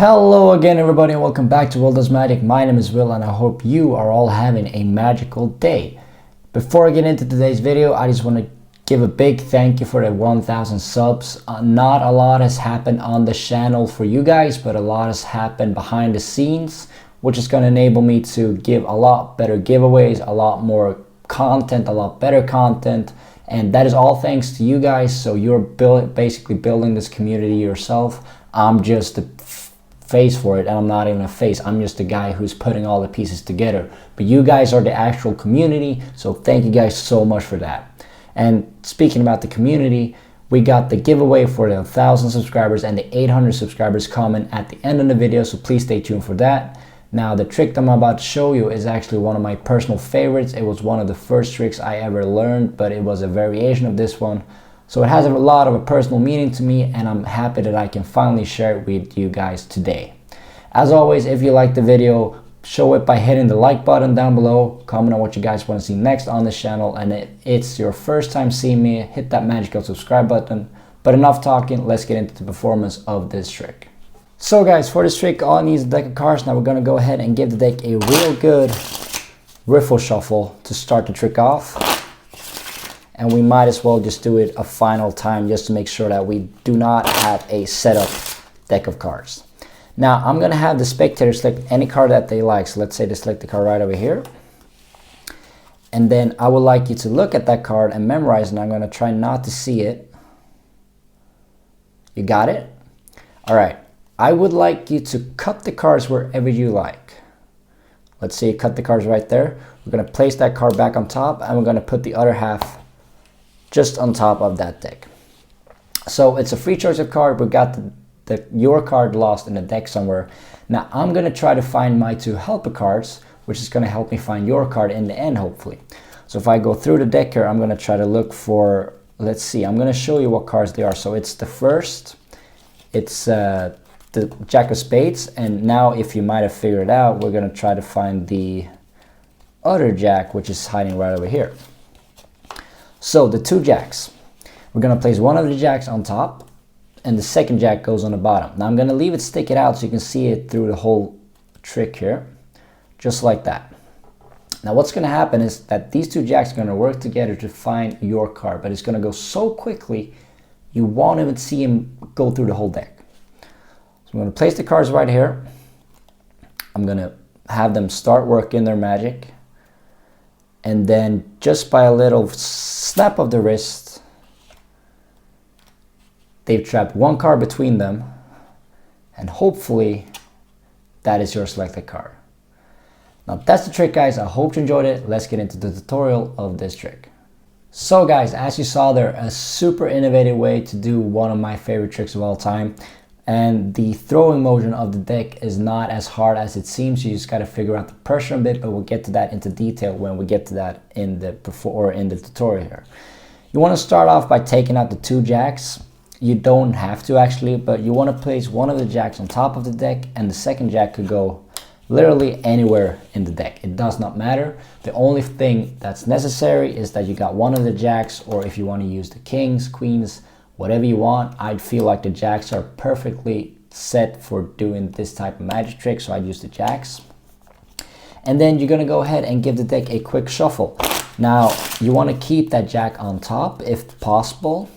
Hello again everybody and welcome back to Will Does Magic. My name is Will and I hope you are all having a magical day. Before I get into today's video, I just want to give a big thank you for the 1,000 subs. Not a lot has happened on the channel for you guys, but a lot has happened behind the scenes, which is going to enable me to give a lot better giveaways, a lot more content, a lot better content. And that is all thanks to you guys. So you're basically building this community yourself. I'm just the face for it, and I'm not even a face. I'm just the guy who's putting all the pieces together. But you guys are the actual community, so thank you guys so much for that. And speaking about the community, we got the giveaway for the 1,000 subscribers and the 800 subscribers coming at the end of the video, so please stay tuned for that. Now the trick that I'm about to show you is actually one of my personal favorites. It was one of the first tricks I ever learned, but it was a variation of this one. So it has a lot of a personal meaning to me, and I'm happy that I can finally share it with you guys today. As always, if you like the video, show it by hitting the like button down below, comment on what you guys want to see next on this channel, and if it's your first time seeing me, hit that magical subscribe button. But enough talking, let's get into the performance of this trick. So guys, for this trick, all it needs is a deck of cards. Now we're going to go ahead and give the deck a real good riffle shuffle to start the trick off. And we might as well just do it a final time just to make sure that we do not have a setup deck of cards. Now I'm going to have the spectator select any card that they like. So let's say they select the card right over here. And then I would like you to look at that card and memorize, and I'm going to try not to see it. You got it? All right. I would like you to cut the cards wherever you like. Let's say you cut the cards right there. We're going to place that card back on top, and we're going to put the other half just on top of that deck. So it's a free choice of card. We got your card lost in the deck somewhere. Now I'm going to try to find my two helper cards, which is going to help me find your card in the end, hopefully. So if I go through the deck here, I'm going to try to look for, let's see, I'm going to show you what cards they are. So it's the first, it's the Jack of Spades, and now if you might have figured it out, we're going to try to find the other Jack, which is hiding right over here. So the two Jacks, we're going to place one of the Jacks on top, and the second Jack goes on the bottom. Now I'm going to leave it stick it out so you can see it through the whole trick here, just like that. Now what's going to happen is that these two Jacks are going to work together to find your card, but it's going to go so quickly you won't even see him go through the whole deck. I'm going to place the cards right here. I'm going to have them start working their magic. And then just by a little snap of the wrist, they've trapped one card between them. And hopefully that is your selected card. Now that's the trick, guys. I hope you enjoyed it. Let's get into the tutorial of this trick. So guys, as you saw there, a super innovative way to do one of my favorite tricks of all time. And the throwing motion of the deck is not as hard as it seems. You just got to figure out the pressure a bit, but we'll get to that into detail when we get to that in the tutorial here. You want to start off by taking out the two Jacks. You don't have to actually, but you want to place one of the Jacks on top of the deck, and the second Jack could go literally anywhere in the deck. It does not matter. The only thing that's necessary is that you got one of the Jacks, or if you want to use the Kings, Queens, whatever you want. I'd feel like the Jacks are perfectly set for doing this type of magic trick, so I'd use the Jacks. And then you're going to go ahead and give the deck a quick shuffle. Now you want to keep that Jack on top if possible,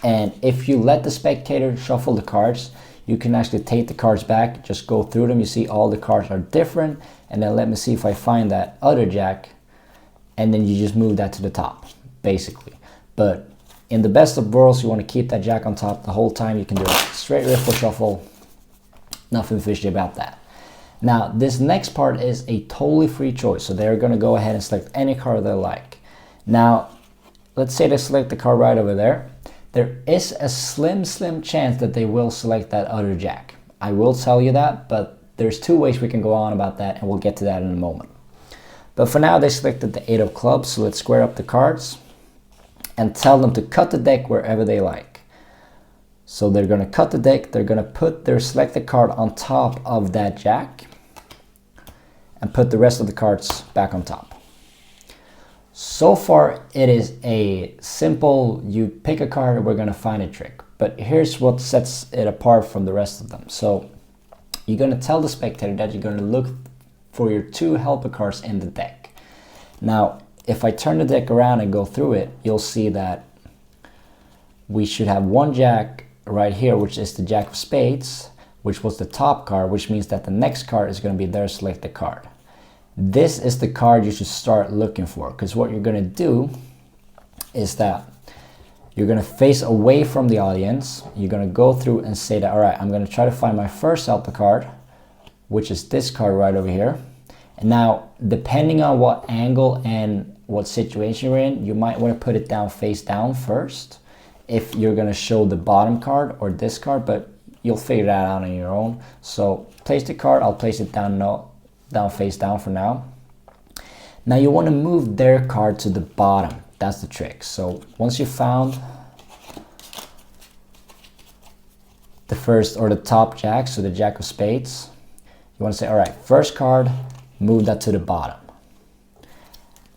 and if you let the spectator shuffle the cards, you can actually take the cards back, just go through them. You see all the cards are different, and then let me see if I find that other Jack, and then you just move that to the top basically. But in the best of worlds, you want to keep that Jack on top the whole time. You can do a straight riffle shuffle. Nothing fishy about that. Now, this next part is a totally free choice. So they're going to go ahead and select any card they like. Now, let's say they select the card right over there. There is a slim chance that they will select that other Jack. I will tell you that, but there's two ways we can go on about that, and we'll get to that in a moment. But for now, they selected the 8 of clubs. So let's square up the cards and tell them to cut the deck wherever they like. So they're going to cut the deck, they're going to put their selected card on top of that Jack, and put the rest of the cards back on top. So far it is a simple, you pick a card and we're going to find a trick. But here's what sets it apart from the rest of them. So you're going to tell the spectator that you're going to look for your 2 helper cards in the deck. Now, if I turn the deck around and go through it, you'll see that we should have 1 jack right here, which is the jack of spades, which was the top card, which means that the next card is going to be their selected card. This is the card you should start looking for, because what you're going to do is that you're going to face away from the audience. You're going to go through and say that, all right, I'm going to try to find my first helper card, which is this card right over here. And now, depending on what angle and what situation you're in, you might want to put it down face down first if you're going to show the bottom card or this card, but you'll figure that out on your own. So place the card, I'll place it down face down for now. Now you want to move their card to the bottom. That's the trick. So once you found the first or the top jack, so the jack of spades, you want to say, all right, first card, move that to the bottom.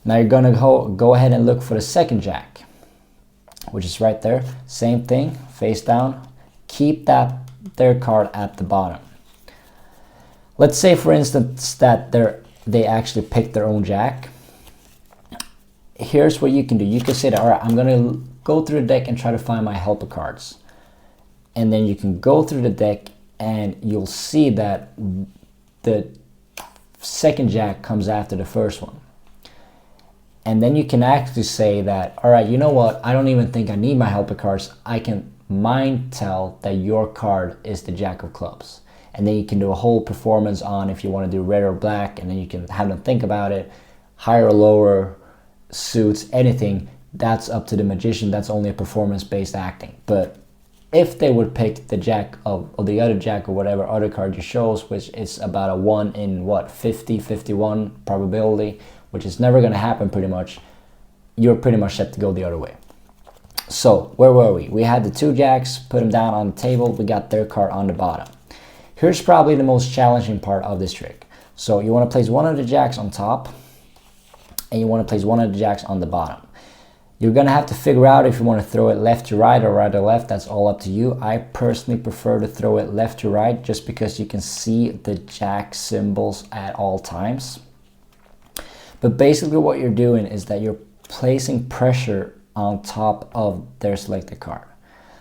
Now you're going to go ahead and look for the second jack, which is right there. Same thing, face down. Keep their card at the bottom. Let's say, for instance, that they actually picked their own jack. Here's what you can do. You can say that, all right, I'm going to go through the deck and try to find my helper cards. And then you can go through the deck and you'll see that the second jack comes after the first one. And then you can actually say that, all right, you know what? I don't even think I need my helper cards. I can mind tell that your card is the jack of clubs. And then you can do a whole performance on if you want to do red or black, and then you can have them think about it, higher or lower, suits, anything. That's up to the magician. That's only a performance-based acting. But if they would pick the jack or the other jack or whatever other card you shows, which is about a 1 in what, 50, 51 probability, which is never going to happen pretty much, you're pretty much set to go the other way. So where were we? We had the 2 jacks, put them down on the table, we got their card on the bottom. Here's probably the most challenging part of this trick. So you want to place one of the jacks on top, and you want to place one of the jacks on the bottom. You're going to have to figure out if you want to throw it left to right or right to left. That's all up to you. I personally prefer to throw it left to right just because you can see the jack symbols at all times. But basically what you're doing is that you're placing pressure on top of their selected card.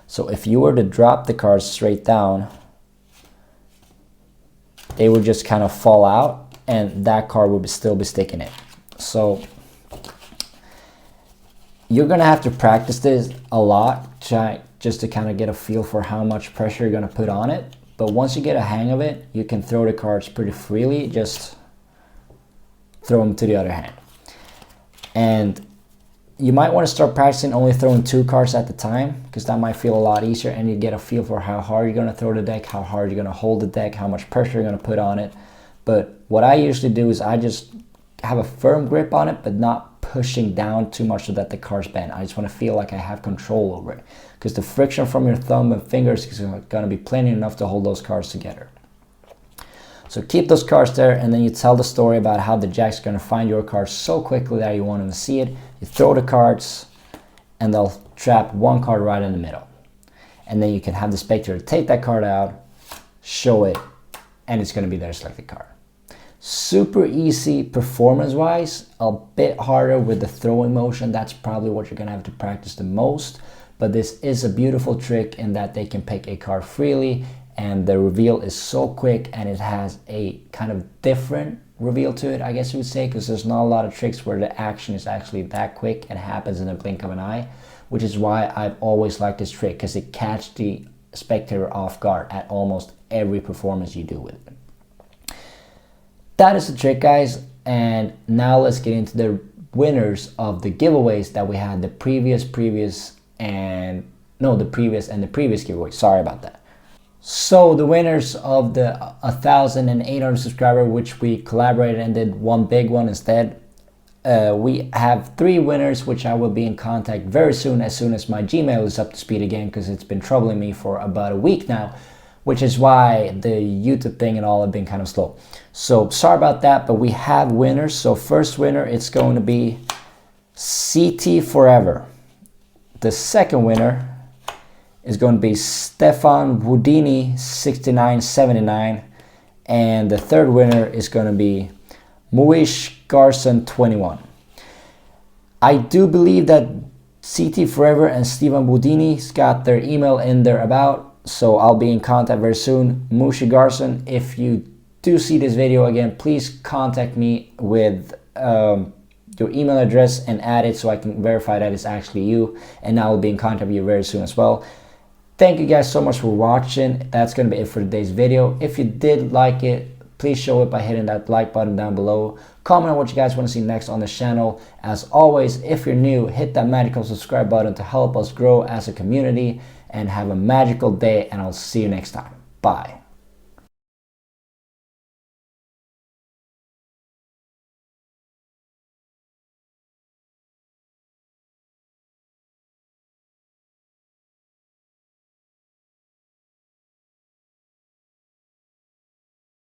So if you were to drop the cards straight down, they would just kind of fall out and that card would still be sticking in. So you're going to have to practice this a lot just to kind of get a feel for how much pressure you're going to put on it. But once you get a hang of it, you can throw the cards pretty freely. Just throw them to the other hand. And you might want to start practicing only throwing 2 cards at the time, because that might feel a lot easier, and you get a feel for how hard you're going to throw the deck, how hard you're going to hold the deck, how much pressure you're going to put on it. But what I usually do is I just have a firm grip on it, but not pushing down too much so that the cards bend. I just want to feel like I have control over it, because the friction from your thumb and fingers is going to be plenty enough to hold those cards together. So keep those cards there, and then you tell the story about how the jack's going to find your cards so quickly that you want them to see it. You throw the cards, and they'll trap one card right in the middle. And then you can have the spectator take that card out, show it, and it's going to be their selected card. Super easy performance-wise, a bit harder with the throwing motion. That's probably what you're going to have to practice the most. But this is a beautiful trick in that they can pick a card freely, and the reveal is so quick, and it has a kind of different reveal to it, I guess you would say, because there's not a lot of tricks where the action is actually that quick and happens in a blink of an eye, which is why I've always liked this trick, because it catches the spectator off guard at almost every performance you do with it. That is the trick, guys, and now let's get into the winners of the giveaways that we had, the previous and the previous giveaway. Sorry about that. So the winners of the 1,800 subscriber, which we collaborated and did one big one instead, we have 3 winners, which I will be in contact very soon as my Gmail is up to speed again, because it's been troubling me for about a week now, which is why the YouTube thing and all have been kind of slow. So sorry about that, but we have winners. So first winner, it's going to be CT Forever. The second winner is going to be Stefan Woodini 6979, And the third winner is going to be Muish Garson 21. I do believe that CT Forever and Steven Boudini's got their email in their about, so I'll be in contact very soon. Muish Garson, if you do see this video again, please contact me with your email address and add it so I can verify that it's actually you, and I will be in contact with you very soon as well. Thank you guys so much for watching. That's going to be it for today's video. If you did like it, please show it by hitting that like button down below. Comment on what you guys want to see next on this channel. As always, if you're new, hit that magical subscribe button to help us grow as a community, and have a magical day, and I'll see you next time. Bye.